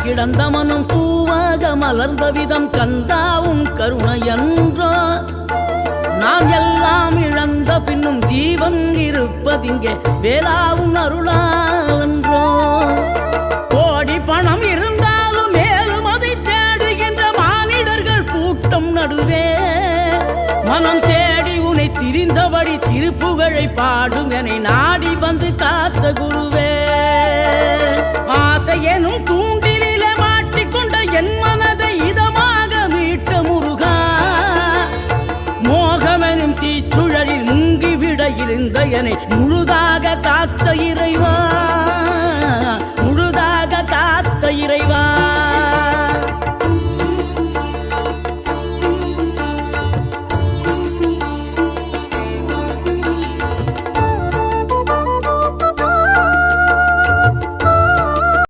கிடந்த மனம் பூவாக மலர்ந்த விதம் கந்தாவும் கருணையன்றோ நாம் எல்லாம் இழந்த பின்னும் ஜீவன் இருப்பதிங்கே வேளாவும் அருளான்றோ கோடி பணம் இருந்தாலும் மேலும் அதை தேடுகின்ற மானிடர்கள் கூட்டம் நடுவே மனம் தேடி உனை திரிந்தபடி திருப்புகழை பாடும் என நாடி வந்து காத்த குருவே ஆசை எனும் தூண்டிலே மாட்டிக்கொண்ட என் மனதை இதமாக மீட்ட முருகா மோகமெனும் தீச்சுழலில் முங்கிவிட இருந்த என்னை முழுதாக காத்த இறை